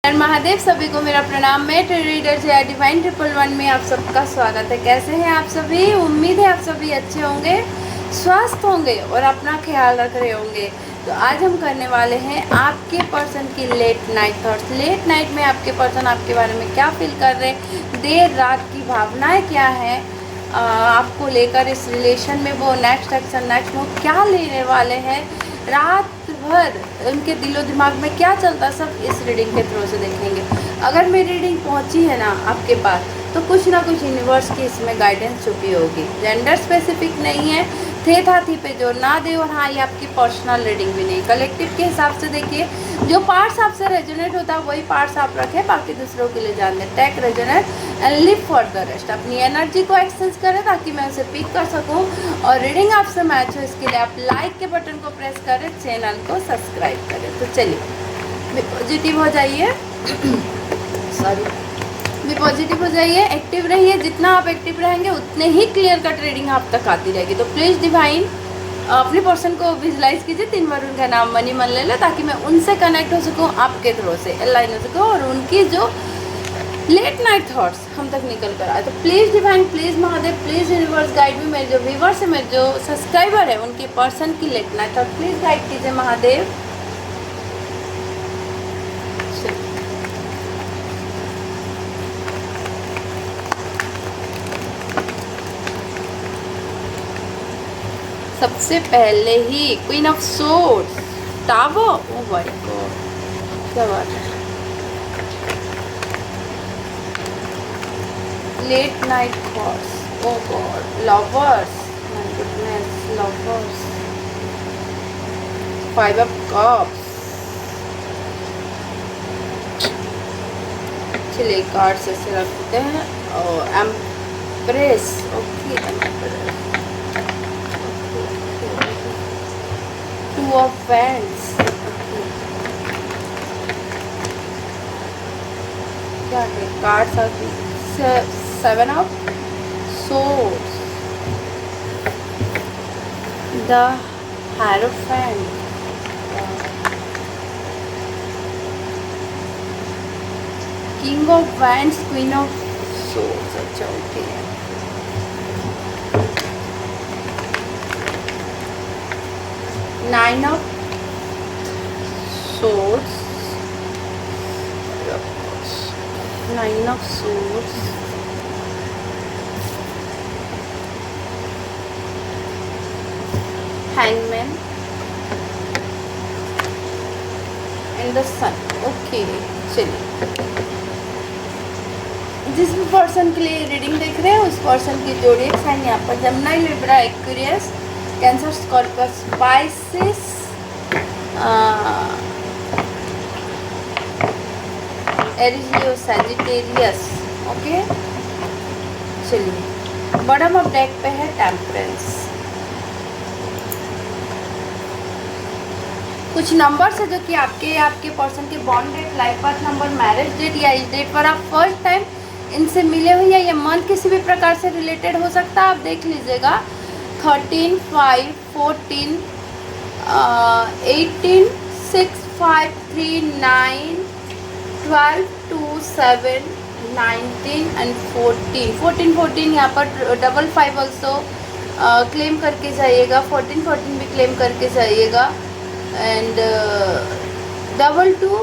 हर महादेव। सभी को मेरा प्रणाम। मैं रीडर जया डिवाइन 111 में आप सबका स्वागत है। कैसे हैं आप सभी? उम्मीद है आप सभी अच्छे होंगे, स्वस्थ होंगे और अपना ख्याल रख रहे होंगे। तो आज हम करने वाले हैं आपके पर्सन की late night thoughts. Late night में आपके पर्सन आपके बारे में क्या फील कर रहे हैं, देर रात की भावनाएं क्या हैं आपको लेकर इस रिलेशन में, वो नेक्स्ट एक्शन नेक्स्ट मूव क्या लेने वाले हैं, रात भर उनके दिलो दिमाग में क्या चलता है, सब इस रीडिंग के थ्रू से देखेंगे। अगर मेरी रीडिंग पहुंची है ना आपके पास, तो कुछ ना कुछ यूनिवर्स की इसमें गाइडेंस छुपी होगी। जेंडर स्पेसिफिक नहीं है, थे था थी पे जोर ना दे। और हाँ, ये आपकी पर्सनल रीडिंग भी नहीं, कलेक्टिव के हिसाब से देखिए। जो पार्ट्स आपसे रेजोनेट होता है वही पार्ट्स आप रखें, बाकी दूसरों के लिए जान दें। Take resonate and live for the rest. अपनी एनर्जी को एक्सचेंज करें ताकि मैं उसे पिक कर सकूं और रीडिंग आपसे मैच हो। इसके लिए आप लाइक के बटन को प्रेस करें, चैनल को सब्सक्राइब करें। तो चलिए, पॉजिटिव हो जाइए सॉरी भी पॉजिटिव हो जाइए, एक्टिव रहिए। जितना आप एक्टिव रहेंगे उतने ही क्लियर कट रीडिंग आप तक आती रहेगी। तो प्लीज़ डिवाइन अपने पर्सन को विजुलाइज कीजिए, 3 बार उनका नाम मनी मन ले ले, ताकि मैं उनसे कनेक्ट हो सकूँ, आपके थ्रू से अलाइन हो सकूँ और उनकी जो लेट नाइट थॉट्स हम तक निकल कर आए। तो please divine, please Mahadev, please universe guide भी। मेरे जो व्यूवर्स है, मेरे जो सब्सक्राइबर है, उनके पर्सन की late night thought please guide कीजिए महादेव। सबसे पहले ही queen of swords, tower. Oh my God, क्या बात है। Late night thoughts, oh God, lovers, my goodness, lovers, 5 of cups. चलिए कार्ड्स ऐसे रखते हैं। और empress, okay, empress, 2 of wands, क्या है कार्ड्स आती, 7 of swords, the hierophant, king of wands, queen of swords. अच्छा okay, 9 of swords, 9 of swords, hangman and the sun। Okay, चलिए जिस भी पर्सन के लिए रीडिंग देख रहे हैं उस पर्सन की जोड़िए साइन यहाँ पर Gemini, Libra, Aquarius, Cancer, Scorpius, Pisces, Aries, Sagittarius. Okay, चलिए बॉटम ऑफ डेक पे है टेम्परेंस। कुछ नंबर्स है जो कि आपके पर्सन के born date, life birth number, marriage date या इस डेट पर आप फर्स्ट टाइम इनसे मिले हुए या ये मंथ किसी भी प्रकार से रिलेटेड हो सकता है। आप देख लीजिएगा 13, 5, 14, 18, 6, 5, 3, 9, 12, 2, 7, 19 एंड 14 यहाँ पर डबल 5 ऑल्सो क्लेम करके जाइएगा, 14 भी क्लेम करके जाइएगा and double 2,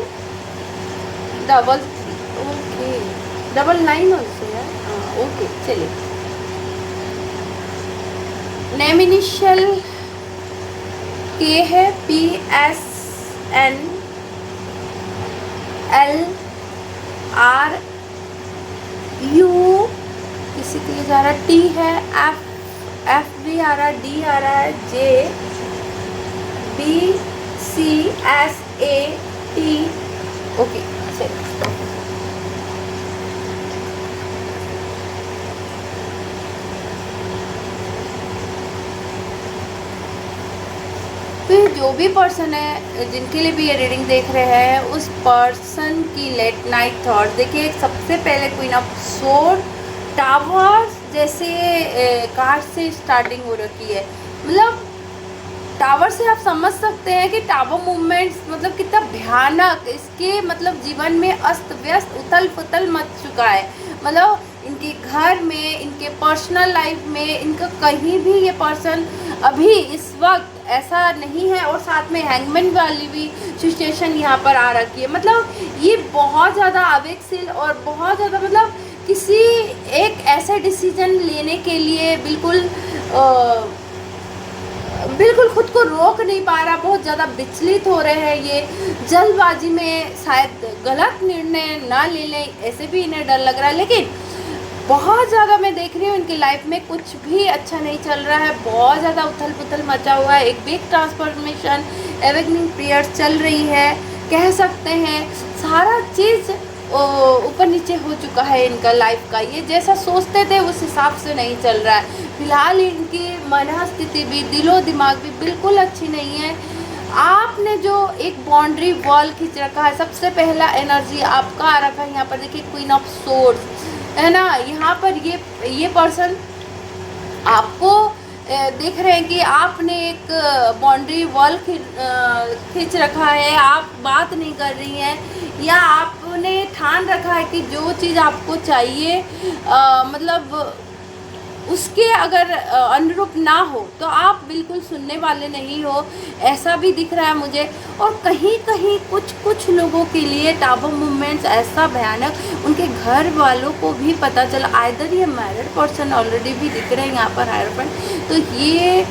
double, okay, double 9 also है। ओके, चलिए नेम इनिशियल के है, PSN LRU, किसी के लिए जा रहा है T है, FB आ रहा है, D आ रहा है, JBCSAT। ओके, चलिए तो ये जो भी पर्सन है जिनके लिए भी ये रीडिंग देख रहे हैं, उस पर्सन की लेट नाइट थॉट देखिए। सबसे पहले क्वीन ऑफ सोर्ड, टावर्स जैसे कार्ड से स्टार्टिंग हो रखी है, मतलब टावर से आप समझ सकते हैं कि टावर मूवमेंट्स मतलब कितना भयानक, इसके मतलब जीवन में अस्त व्यस्त उथल पुथल मच चुका है। मतलब इनके घर में, इनके पर्सनल लाइफ में, इनका कहीं भी ये पर्सन अभी इस वक्त ऐसा नहीं है। और साथ में हैंगमैन वाली भी सिचुएशन यहाँ पर आ रखी है। मतलब ये बहुत ज़्यादा आवेगशील और बहुत ज़्यादा मतलब किसी एक ऐसे डिसीजन लेने के लिए बिल्कुल खुद को रोक नहीं पा रहा, बहुत ज़्यादा विचलित हो रहे हैं। ये जल्दबाजी में शायद गलत निर्णय ना ले लें, ऐसे भी इन्हें डर लग रहा है। लेकिन बहुत ज़्यादा मैं देख रही हूँ इनकी लाइफ में कुछ भी अच्छा नहीं चल रहा है, बहुत ज़्यादा उथल पुथल मचा हुआ है। एक बिग ट्रांसफॉर्मेशन एवेकनिंग पीरियड चल रही है, कह सकते हैं सारा चीज़ ऊपर नीचे हो चुका है इनका लाइफ का। ये जैसा सोचते थे उस हिसाब से नहीं चल रहा है। फिलहाल इनकी मनस्थिति भी, दिलो दिमाग भी बिल्कुल अच्छी नहीं है। आपने जो एक बाउंड्री वॉल खींच रखा है, सबसे पहला एनर्जी आपका आ रखा है यहाँ पर। देखिए क्वीन ऑफ सोर्ड्स है ना, यहाँ पर ये पर्सन आपको देख रहे हैं कि आपने एक बाउंड्री वॉल खींच रखा है, आप बात नहीं कर रही हैं, या आपने ठान रखा है कि जो चीज़ आपको चाहिए मतलब उसके अगर अनुरूप ना हो तो आप बिल्कुल सुनने वाले नहीं हो, ऐसा भी दिख रहा है मुझे। और कहीं कहीं कुछ लोगों के लिए टावर मूवमेंट्स ऐसा भयानक उनके घर वालों को भी पता चला। आइदर ये मैरिड पर्सन ऑलरेडी भी दिख रहे हैं यहाँ पर हायरफेंट, तो ये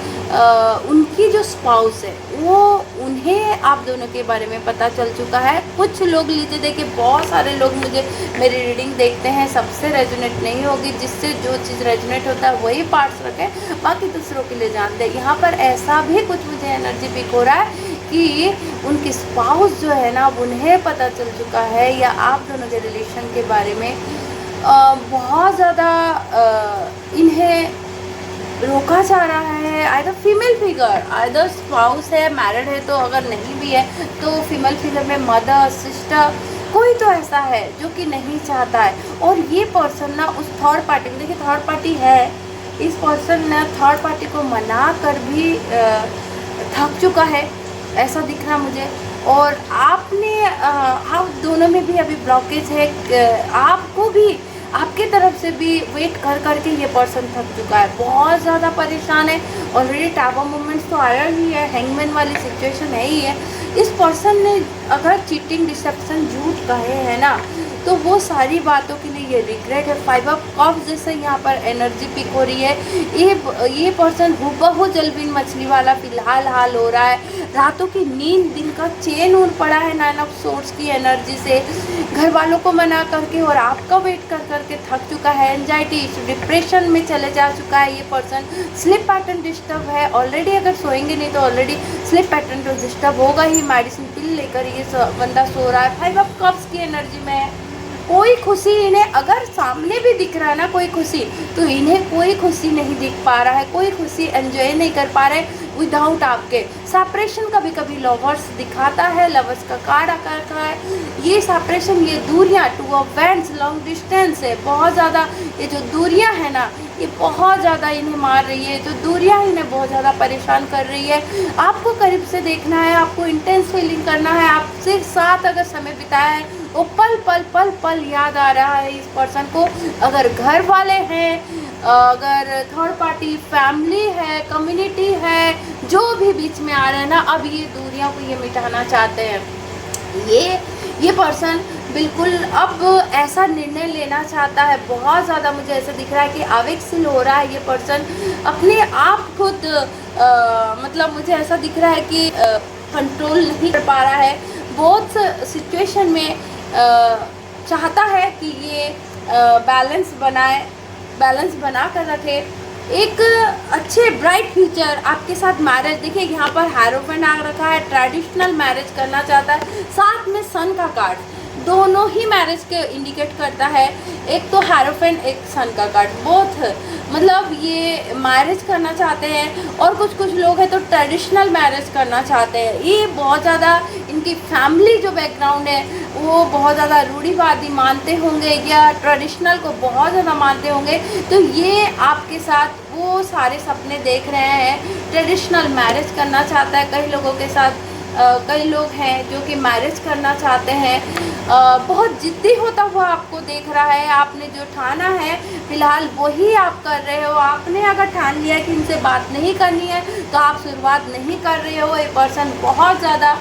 उनकी जो स्पाउस है वो उन्हें आप दोनों के बारे में पता चल चुका है। कुछ लोग लीजिए, देखिए बहुत सारे लोग मुझे मेरी रीडिंग देखते हैं, सबसे रेजोनेट नहीं होगी, जिससे जो चीज़ रेजोनेट होता है वही पार्ट्स रखें, बाकी दूसरों के लिए जानते हैं। यहाँ पर ऐसा भी कुछ मुझे एनर्जी पिक हो रहा है कि उनकी स्पाउस जो है ना उन्हें पता चल चुका है, या आप दोनों के रिलेशन के बारे में बहुत ज़्यादा इन्हें रोका जा रहा है। Either female figure, either spouse है, मैरिड है, तो अगर नहीं भी है तो फीमेल फिगर में मदर, सिस्टर, कोई तो ऐसा है जो कि नहीं चाहता है। और ये पर्सन ना उस थर्ड पार्टी में, देखिए थर्ड पार्टी है, इस पर्सन ने थर्ड पार्टी को मना कर भी थक चुका है, ऐसा दिख रहा मुझे। और आपने आप दोनों में भी अभी ब्लॉकेज है, आपको भी आपके तरफ से भी वेट कर करके ये पर्सन थक चुका है, बहुत ज़्यादा परेशान है। ऑलरेडी टावर मूवमेंट्स तो आया ही है, हैंगमैन वाली सिचुएशन है ही है। इस पर्सन ने अगर चीटिंग, डिसेप्शन, झूठ कहे हैं ना, तो वो सारी बातों के लिए ये रिग्रेट है। 5 ऑफ कप्स जैसे यहाँ पर एनर्जी पिक हो रही है। ये पर्सन हुबहू जलबिन मछली वाला फिलहाल हाल हो रहा है। रातों की नींद, दिन का चैन उड़ पड़ा है 9 ऑफ सोर्ड्स की एनर्जी से, घर वालों को मना करके और आपका वेट कर करके थक चुका है। एंजाइटी, डिप्रेशन में चले जा चुका है ये पर्सन। स्लीप पैटर्न डिस्टर्ब है ऑलरेडी, अगर सोएंगे नहीं तो ऑलरेडी स्लीप पैटर्न तो डिस्टर्ब होगा ही। मेडिसिन पिल लेकर ये बंदा सो रहा है। 5 ऑफ कप्स की एनर्जी में है। कोई खुशी इन्हें अगर सामने भी दिख रहा है ना कोई खुशी, तो इन्हें कोई खुशी नहीं दिख पा रहा है, कोई खुशी एंजॉय नहीं कर पा रहे विदाउट आपके। सेपरेशन कभी कभी लवर्स दिखाता है, लवर्स का कार्ड आकर का है। ये सेपरेशन, ये दूरियां, 2 ऑफ वैंड्स, लॉन्ग डिस्टेंस है, बहुत ज़्यादा ये जो दूरियां है ना, ये बहुत ज़्यादा इन्हें मार रही है। जो दूरियां इन्हें बहुत ज़्यादा परेशान कर रही है। आपको करीब से देखना है, आपको इंटेंस फीलिंग करना है, आपसे साथ अगर समय बिताया है वो पल पल पल पल याद आ रहा है इस पर्सन को। अगर घर वाले हैं, अगर थर्ड पार्टी फैमिली है, कम्युनिटी है, जो भी बीच में आ रहे हैं ना, अब ये दूरियों को ये मिटाना चाहते हैं। ये पर्सन बिल्कुल अब ऐसा निर्णय लेना चाहता है। बहुत ज़्यादा मुझे ऐसा दिख रहा है कि आवेगशील हो रहा है ये पर्सन, अपने आप खुद मतलब मुझे ऐसा दिख रहा है कि कंट्रोल नहीं कर पा रहा है। बहुत सिचुएशन में चाहता है कि ये बैलेंस बना कर रखे, एक अच्छे ब्राइट फ्यूचर आपके साथ। मैरिज, देखिए यहाँ पर हायरोफेंट आ रखा है, ट्रेडिशनल मैरिज करना चाहता है, साथ में सन का कार्ड, दोनों ही मैरिज के इंडिकेट करता है। एक तो हायरोफेंट, एक सन का कार्ड, बोथ मतलब ये मैरिज करना चाहते हैं। और कुछ लोग हैं तो ट्रेडिशनल मैरिज करना चाहते हैं। ये बहुत ज़्यादा इनकी फैमिली जो बैकग्राउंड है वो बहुत ज़्यादा रूढ़िवादी मानते होंगे या ट्रेडिशनल को बहुत ज़्यादा मानते होंगे, तो ये आपके साथ वो सारे सपने देख रहे हैं। ट्रेडिशनल मैरिज करना चाहता है कई लोगों के साथ। कई लोग हैं जो कि मैरिज करना चाहते हैं। बहुत जिद्दी होता हुआ आपको देख रहा है। आपने जो ठाना है फ़िलहाल वही आप कर रहे हो। आपने अगर ठान लिया कि इनसे बात नहीं करनी है तो आप शुरुआत नहीं कर रहे हो। ये पर्सन बहुत ज़्यादा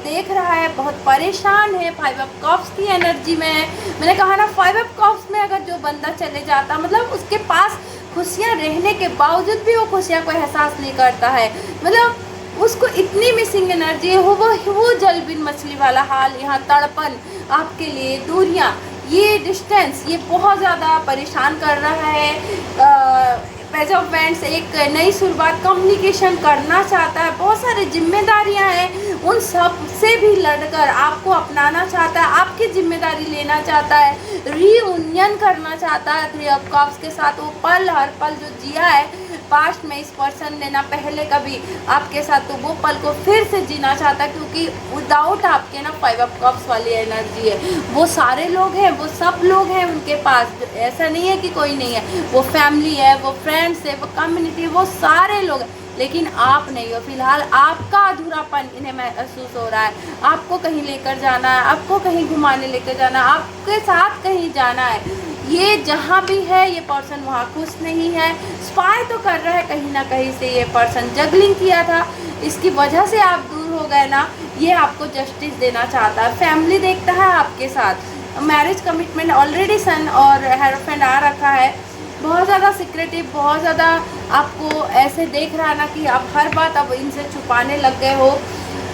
देख रहा है, बहुत परेशान है, 5 ऑफ कप्स की एनर्जी में है। मैंने कहा ना 5 ऑफ कप्स में अगर जो बंदा चले जाता मतलब उसके पास खुशियाँ रहने के बावजूद भी वो खुशियाँ को एहसास नहीं करता है। मतलब उसको इतनी मिसिंग एनर्जी है। वो जल बिन मछली वाला हाल, यहाँ तड़पन आपके लिए, दूरियाँ, ये डिस्टेंस, ये बहुत ज़्यादा परेशान कर रहा है। पेज ऑफ वैंड्स एक नई शुरुआत, कम्युनिकेशन करना चाहता है। बहुत सारी जिम्मेदारियां हैं, उन सब से भी लड़कर आपको अपनाना चाहता है, आपकी जिम्मेदारी लेना चाहता है, रीयूनियन करना चाहता है 3 ऑफ कप्स के साथ। वो पल, हर पल जो जिया है पास्ट में इस पर्सन ने ना पहले कभी आपके साथ, तो वो पल को फिर से जीना चाहता है, क्योंकि विदाउट आपके ना 5 ऑफ कप्स वाली एनर्जी है। वो सारे लोग हैं, वो सब लोग हैं उनके पास, ऐसा नहीं है कि कोई नहीं है। वो फैमिली है, वो फ्रेंड्स है, वो कम्युनिटी, वो सारे लोग हैं, लेकिन आप नहीं हो। फिलहाल आपका अधूरापन इन्हें महसूस हो रहा है। आपको कहीं लेकर जाना है, आपको कहीं घुमाने लेकर जाना है, आपके साथ कहीं जाना है। ये जहाँ भी है ये पर्सन वहाँ खुश नहीं है। स्पाई तो कर रहा है कहीं ना कहीं से। ये पर्सन जगलिंग किया था, इसकी वजह से आप दूर हो गए ना। ये आपको जस्टिस देना चाहता है। फैमिली देखता है आपके साथ। मैरिज कमिटमेंट ऑलरेडी सन और हेरोफेंड आ रखा है। बहुत ज़्यादा सिक्रेटिव, बहुत ज़्यादा आपको ऐसे देख रहा है ना कि आप हर बात अब इनसे छुपाने लग गए हो।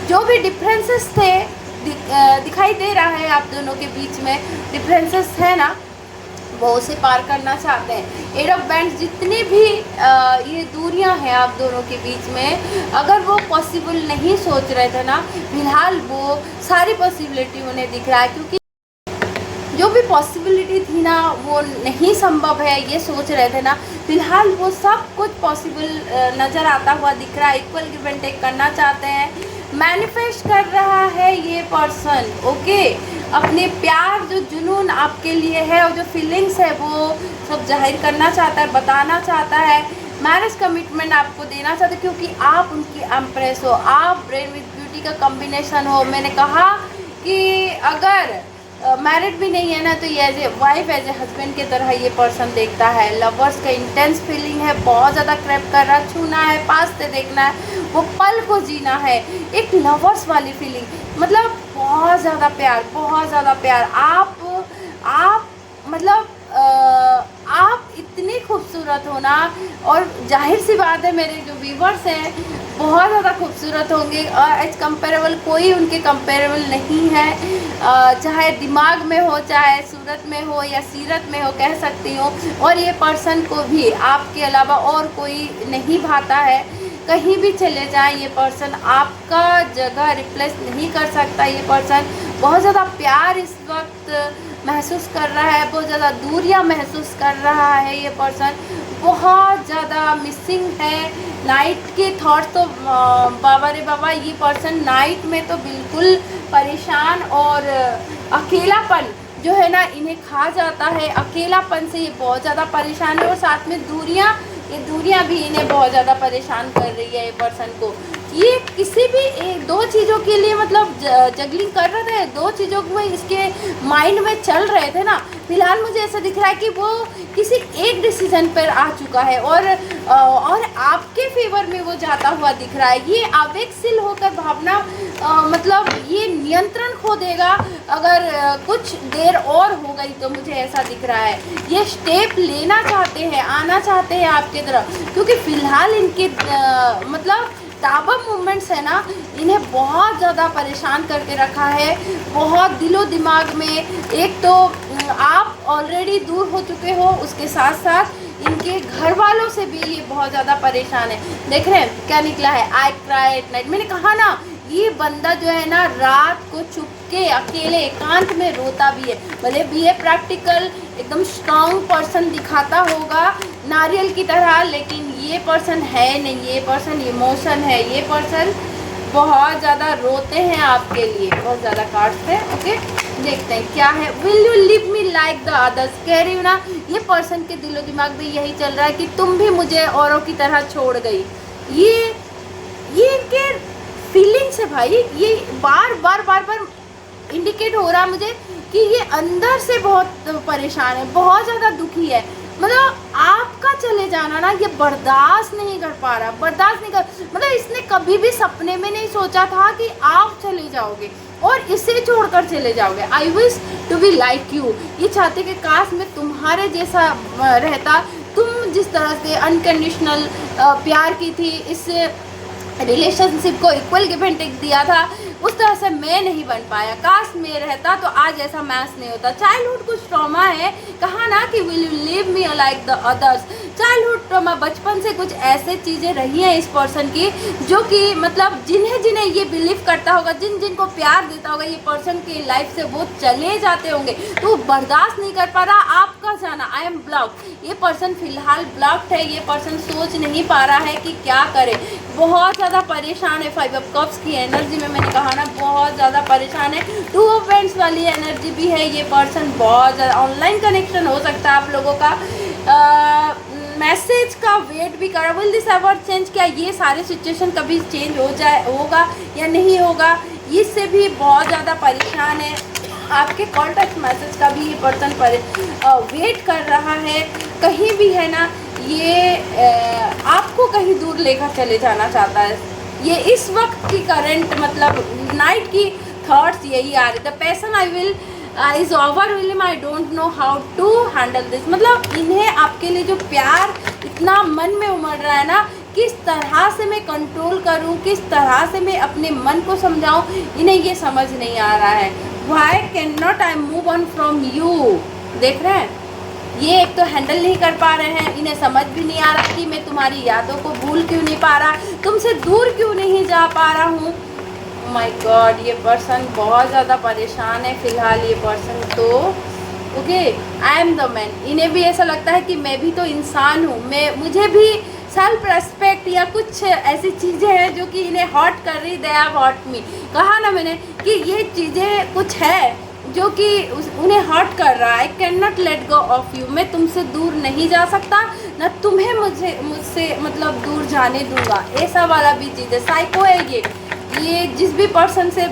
जो भी डिफरेंसेस थे दिखाई दे रहा है आप दोनों के बीच में, डिफरेंसेस है ना, वो उसे पार करना चाहते हैं। 8 ऑफ बैंड्स, जितनी भी ये दूरियां हैं आप दोनों के बीच में, अगर वो पॉसिबल नहीं सोच रहे थे ना, फिलहाल वो सारी पॉसिबिलिटी उन्हें दिख रहा है। क्योंकि जो भी पॉसिबिलिटी थी ना वो नहीं संभव है ये सोच रहे थे ना, फिलहाल वो सब कुछ पॉसिबल नज़र आता हुआ दिख रहा है। इक्वल गिव एंड टेक करना चाहते हैं, मैनिफेस्ट कर रहा है ये पर्सन। ओके, अपने प्यार, जो जुनून आपके लिए है और जो फीलिंग्स है वो सब जाहिर करना चाहता है, बताना चाहता है। मैरिज कमिटमेंट आपको देना चाहते हैं क्योंकि आप उनकी एम्प्रेस हो, आप ब्रेन विद ब्यूटी का कॉम्बिनेशन हो। मैंने कहा कि अगर मैरिड भी नहीं है ना तो ये as a wife, as a husband की तरह ये पर्सन देखता है। लवर्स का इंटेंस फीलिंग है, बहुत ज़्यादा क्रैप कर रहा है, छूना है, पास से देखना है, वो पल को जीना है। एक लवर्स वाली फीलिंग, मतलब बहुत ज़्यादा प्यार, बहुत ज़्यादा प्यार। आप मतलब आप इतनी खूबसूरत हो ना, और जाहिर सी बात है मेरे जो व्यूवर्स हैं बहुत ज़्यादा खूबसूरत होंगे। एज कंपेरेबल कोई उनके कंपेरेबल नहीं है, चाहे दिमाग में हो, चाहे सूरत में हो या सीरत में हो, कह सकती हूँ। और ये पर्सन को भी आपके अलावा और कोई नहीं भाता है। कहीं भी चले जाएं ये पर्सन आपका जगह रिप्लेस नहीं कर सकता। ये पर्सन बहुत ज़्यादा प्यार इस वक्त महसूस कर रहा है, बहुत ज़्यादा दूरियां महसूस कर रहा है। ये पर्सन बहुत ज़्यादा मिसिंग है। नाइट के थॉट तो बाबा रे बाबा, ये पर्सन नाइट में तो बिल्कुल परेशान और अकेलापन जो है ना इन्हें खा जाता है। अकेलापन से ये बहुत ज़्यादा परेशान है, और साथ में दूरियां, ये दूरियां भी इन्हें बहुत ज़्यादा परेशान कर रही है। ये पर्सन को ये किसी भी दो चीज़ों के लिए मतलब जगलिंग कर रहे थे, दो चीज़ों को इसके माइंड में चल रहे थे ना। फिलहाल मुझे ऐसा दिख रहा है कि वो किसी एक डिसीजन पर आ चुका है और आपके फेवर में वो जाता हुआ दिख रहा है। ये आवेगशील होकर भावना मतलब ये नियंत्रण खो देगा अगर कुछ देर और हो गई तो, मुझे ऐसा दिख रहा है। ये स्टेप लेना चाहते हैं, आना चाहते हैं आपकी तरफ, क्योंकि फ़िलहाल इनके मतलब ताबा मूवमेंट्स है ना, इन्हें बहुत ज़्यादा परेशान करके रखा है। बहुत दिलो दिमाग में, एक तो आप ऑलरेडी दूर हो चुके हो, उसके साथ साथ इनके घर वालों से भी ये बहुत ज़्यादा परेशान है। देख रहे हैं क्या निकला है, आई क्राई एट नाइट। मैंने कहा ना ये बंदा जो है ना रात को चुपके अकेले एकांत में रोता भी है। भले भी ये प्रैक्टिकल एकदम स्ट्रॉन्ग पर्सन दिखाता होगा नारियल की तरह, लेकिन ये पर्सन है नहीं। ये पर्सन इमोशन है। ये पर्सन बहुत ज़्यादा रोते हैं आपके लिए, बहुत ज़्यादा कार्ड्स हैं। ओके, देखते हैं क्या है। Will you live me like the others, कह रही हूँ ना ये पर्सन के दिलो दिमाग में यही चल रहा है कि तुम भी मुझे औरों की तरह छोड़ गई। ये इनके फीलिंग्स है भाई, ये बार बार इंडिकेट हो रहा है मुझे कि ये अंदर से बहुत परेशान है, बहुत ज़्यादा दुखी है। मतलब आपका चले जाना ना ये बर्दाश्त नहीं कर पा रहा, बर्दाश्त नहीं कर, मतलब इसने कभी भी सपने में नहीं सोचा था कि आप चले जाओगे और इसे छोड़कर चले जाओगे। I wish to be like you, ये चाहते कि काश मैं तुम्हारे जैसा रहता, तुम जिस तरह से अनकंडीशनल प्यार की थी, इस रिलेशनशिप को इक्वल गिव एंड टेक दिया था, उस तरह से मैं नहीं बन पाया। काश मैं रहता तो आज ऐसा मैच नहीं होता। चाइल्डहुड कुछ ट्रॉमा है, कहा ना कि will you leave me like the others. Childhood trauma, बचपन से कुछ ऐसे चीज़ें रही हैं इस पर्सन की जो कि मतलब जिन्हें जिन्हें ये बिलीव करता होगा, जिन जिनको प्यार देता होगा ये पर्सन की लाइफ से, वो चले जाते होंगे तो बर्दाश्त नहीं कर पा रहा आपका जाना। आई एम ब्लॉक्ड, ये पर्सन फिलहाल ब्लॉक्ड है, ये पर्सन सोच नहीं पा रहा है कि क्या करे, बहुत ज़्यादा परेशान है। 5 ऑफ कप्स की एनर्जी में मैंने कहा ना बहुत ज़्यादा परेशान है। 2 ऑफ वेंट्स वाली एनर्जी भी है, ये पर्सन बहुत ज़्यादा, ऑनलाइन कनेक्शन हो सकता है आप लोगों का, मैसेज का वेट भी करा। विल दिस एवर चेंज, क्या ये सारे सिचुएशन कभी चेंज होगा या नहीं होगा, इससे भी बहुत ज़्यादा परेशान है। आपके कॉन्टैक्ट मैसेज का भी ये पर्सन वेट कर रहा है, कहीं भी है ना ये आपको कहीं दूर लेकर चले जाना चाहता है। ये इस वक्त की करंट मतलब नाइट की थॉट्स यही आ रहे थे। Passion I will is overwhelming, I don't know how to handle this. मतलब इन्हें आपके लिए जो प्यार इतना मन में उमड़ रहा है ना, किस तरह से मैं कंट्रोल करूं, किस तरह से मैं अपने मन को समझाऊं, इन्हें ये समझ नहीं आ रहा है। Why can not I move on from you, देख रहे हैं ये एक तो हैंडल नहीं कर पा रहे हैं, इन्हें समझ भी नहीं आ रहा कि मैं तुम्हारी यादों को भूल क्यों नहीं पा रहा, तुमसे दूर क्यों नहीं जा पा रहा हूँ। माय गॉड, ये पर्सन बहुत ज़्यादा परेशान है फिलहाल। ये पर्सन तो okay, I am the man, इन्हें भी ऐसा लगता है कि मैं भी तो इंसान हूँ, मुझे भी सेल्फ रेस्पेक्ट या कुछ ऐसी चीज़ें हैं जो कि इन्हें हॉट कर रही, दे हैव हॉट मी। कहा ना मैंने कि ये चीज़ें कुछ है जो कि उन्हें हर्ट कर रहा है। I can not let go of you, मैं तुमसे दूर नहीं जा सकता, ना तुम्हें मुझसे मतलब दूर जाने दूंगा, ऐसा वाला भी चीज़ है। साइको है ये जिस भी पर्सन से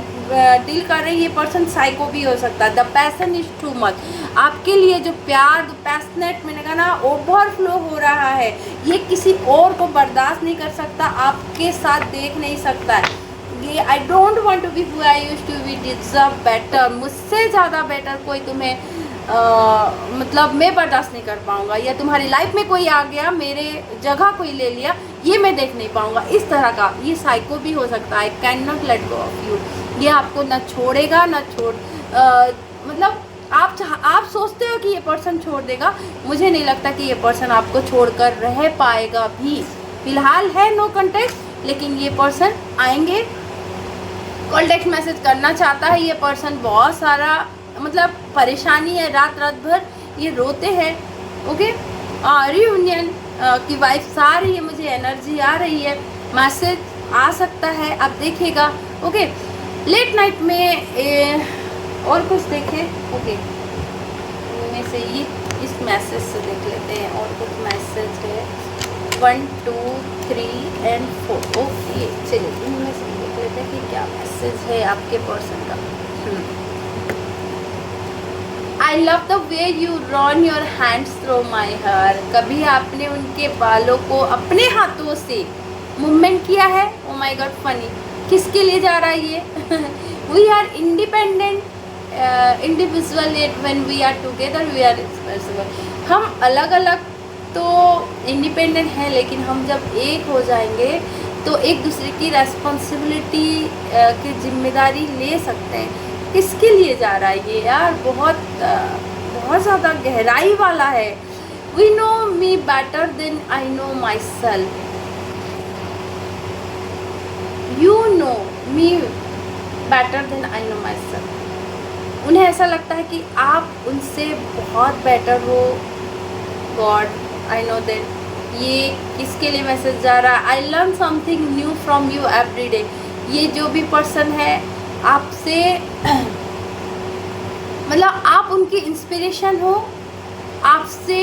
डील कर रही है ये पर्सन साइको भी हो सकता है। The passion is too much, आपके लिए जो प्यार पैशनेट मैंने कहा ना ओवरफ्लो हो रहा है, ये किसी और को बर्दाश्त नहीं कर सकता, आपके साथ देख नहीं सकता है। ये I don't want to be who I used to be, deserve better, मुझसे ज़्यादा बेटर कोई तुम्हें मतलब मैं बर्दाश्त नहीं कर पाऊँगा, या तुम्हारी लाइफ में कोई आ गया मेरे जगह कोई ले लिया, ये मैं देख नहीं पाऊँगा। इस तरह का ये साइको भी हो सकता है। Can not let go of you, ये आपको ना छोड़ेगा ना मतलब आप सोचते हो कि ये पर्सन छोड़ देगा, मुझे नहीं लगता कि ये पर्सन आपको छोड़कर रह पाएगा भी। फिलहाल है नो कॉन्टेक्ट, लेकिन ये पर्सन आएंगे, कॉन्टेक्ट मैसेज करना चाहता है। ये पर्सन बहुत सारा मतलब परेशानी है, रात भर ये रोते हैं। ओके, रियूनियन की वाइफ आ रही है, मुझे एनर्जी आ रही है, मैसेज आ सकता है, आप देखिएगा। ओके, लेट नाइट में और कुछ देखें। ओके, इनमें से ये इस मैसेज से देख लेते हैं, और कुछ मैसेज है 1 2 3 and 4। ओके, चलिए इनमें से देख लेते हैं कि क्या मैसेज है आपके पर्सन का। I love the way you run your hands through my hair, कभी आपने उनके बालों को अपने हाथों से मूवमेंट किया है। ओ माई गॉड, फनी, किसके लिए जा रहा है ये? We are independent individual, when we are together we are responsible. हम अलग अलग तो इंडिपेंडेंट हैं, लेकिन हम जब एक हो जाएंगे तो एक दूसरे की रेस्पॉन्सिबिलिटी की जिम्मेदारी ले सकते हैं। किसके लिए जा रहा है ये यार? बहुत ज़्यादा गहराई वाला है। We know me better than I know myself, you know me better than I know myself. उन्हें ऐसा लगता है कि आप उनसे बहुत बेटर हो। God, I know that. ये किसके लिए मैसेज जा रहा है? I learn something new from you every day. ये जो भी पर्सन है आपसे मतलब आप उनकी इंस्पिरेशन हो, आपसे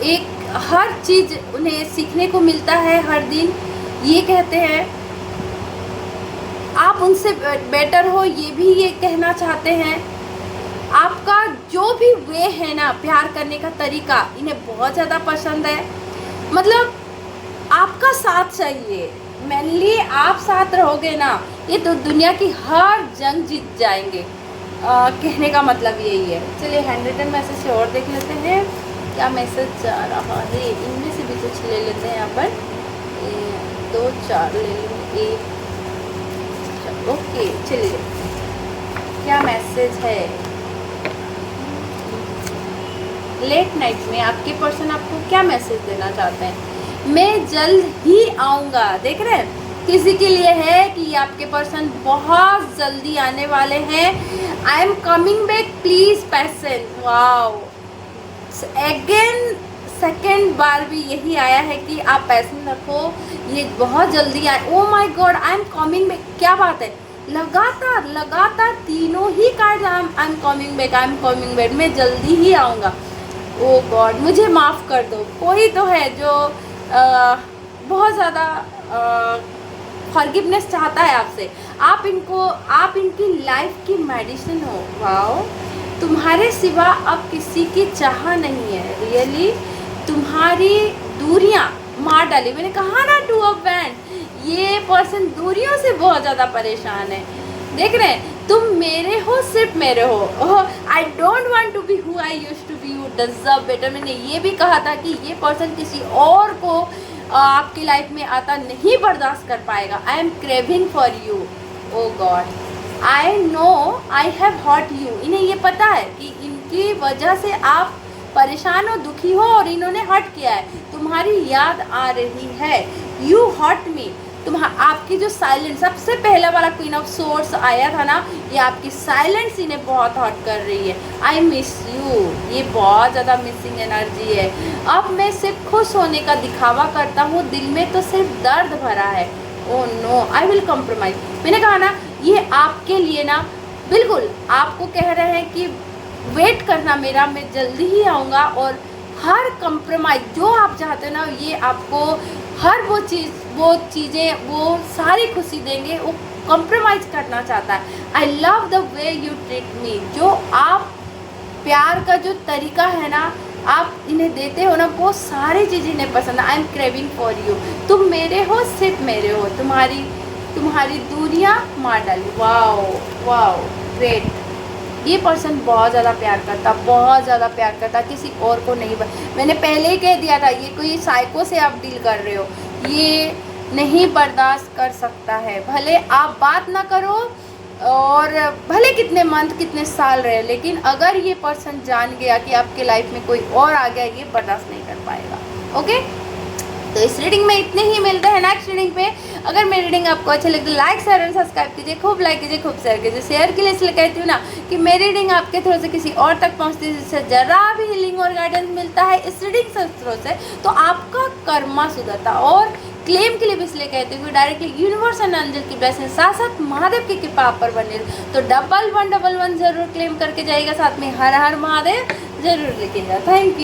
एक हर चीज़ उन्हें सीखने को मिलता है हर दिन। ये कहते हैं आप उनसे बेटर हो, ये भी ये कहना चाहते हैं। आपका जो भी वे है ना प्यार करने का तरीका इन्हें बहुत ज़्यादा पसंद है। मतलब आपका साथ चाहिए, मेनली आप साथ रहोगे ना, ये तो दुनिया की हर जंग जीत जाएंगे। कहने का मतलब यही है। चलिए हैंड रिटन मैसेज से और देख लेते हैं क्या मैसेज आ रहा है। इनमें से भी कुछ ले लेते हैं यहाँ पर, 2-4 ले लेंगे, ओके। चलिए क्या मैसेज है। लेट नाइट में आपके पर्सन आपको क्या मैसेज देना चाहते हैं। मैं जल्द ही आऊँगा। देख रहे हैं किसी के लिए है कि आपके पर्सन बहुत जल्दी आने वाले हैं। I am coming back, please patient. Wow, again second बार भी यही आया है कि आप पेशेंट रखो, ये बहुत जल्दी आए। Oh my God, I am coming back. क्या बात है, लगातार लगातार तीनों ही card I am coming back, I am coming back, मैं जल्दी ही आऊँगा। ओ गॉड, मुझे माफ़ कर दो। कोई तो है जो बहुत ज़्यादा फॉरगिवनेस चाहता है आपसे। आप इनकी लाइफ की मेडिसिन हो। वाओ, तुम्हारे सिवा अब किसी की चाह नहीं है। रियली तुम्हारी दूरियां मार डाली। मैंने कहा ना 2 ऑफ वैंड, ये पर्सन दूरियों से बहुत ज़्यादा परेशान है। देख रहे हैं, तुम मेरे हो, सिर्फ मेरे हो। I don't want to be who I used to be, you deserve better. मैंने ये भी कहा था कि ये पर्सन किसी और को आपकी लाइफ में आता नहीं बर्दाश्त कर पाएगा। I am craving for you. Oh God, I know I have hurt you. इन्हें ये पता है कि इनकी वजह से आप परेशान हो, दुखी हो और इन्होंने हर्ट किया है। तुम्हारी याद आ रही है, यू हर्ट मी। आपकी जो साइलेंस, सबसे पहला वाला क्वीन ऑफ सोर्स आया था ना, ये आपकी साइलेंस इन्हें बहुत हर्ट कर रही है। आई मिस यू, ये बहुत ज़्यादा मिसिंग एनर्जी है। अब मैं सिर्फ खुश होने का दिखावा करता हूँ, दिल में तो सिर्फ दर्द भरा है। Oh no, I will compromise. मैंने कहा ना, ये आपके लिए ना बिल्कुल आपको कह रहे हैं कि वेट करना मेरा, मैं जल्दी ही आऊँगा। और हर कंप्रोमाइज़ जो आप चाहते हो ना, ये आपको हर वो चीज़ें वो सारी खुशी देंगे। वो कंप्रोमाइज़ करना चाहता है। आई love the way you treat me. जो आप प्यार का जो तरीका है ना आप इन्हें देते हो ना, वो सारी चीज़ इन्हें पसंद है। आई एम क्रेविंग फॉर यू। तुम मेरे हो, सिर्फ मेरे हो, तुम्हारी दूरियां मार डाली। Wow wow, great. ये पर्सन बहुत ज़्यादा प्यार करता, बहुत ज़्यादा प्यार करता, किसी और को नहीं। मैंने पहले ही कह दिया था, ये कोई साइको से आप डील कर रहे हो, ये नहीं बर्दाश्त कर सकता है। भले आप बात ना करो और भले कितने मंथ कितने साल रहे, लेकिन अगर ये पर्सन जान गया कि आपके लाइफ में कोई और आ गया, ये बर्दाश्त नहीं कर पाएगा। ओके, तो इस रीडिंग में इतने ही। मिलते हैं नेक्स्ट रीडिंग पे। अगर मेरी रीडिंग आपको अच्छी लगे तो लाइक शेयर एंड सब्सक्राइब कीजिए, खूब लाइक कीजिए, खूब शेयर कीजिए। शेयर के लिए इसलिए कहती हूँ ना कि मेरी रीडिंग आपके थ्रू से किसी और तक पहुँचती है, जिससे जरा भी हीलिंग और गाइडेंस मिलता है इस रीडिंग से थ्रू से, तो आपका कर्मा सुधरता। और क्लेम के लिए भी इसलिए कहती हूँ कि डायरेक्टली यूनिवर्स एंड एंजल की ब्लेसिंग, साथ साथ महादेव की कृपा आप पर बने, तो 1111 जरूर क्लेम करके जाइएगा। साथ में हर हर महादेव जरूर लिखिएगा। Thank you.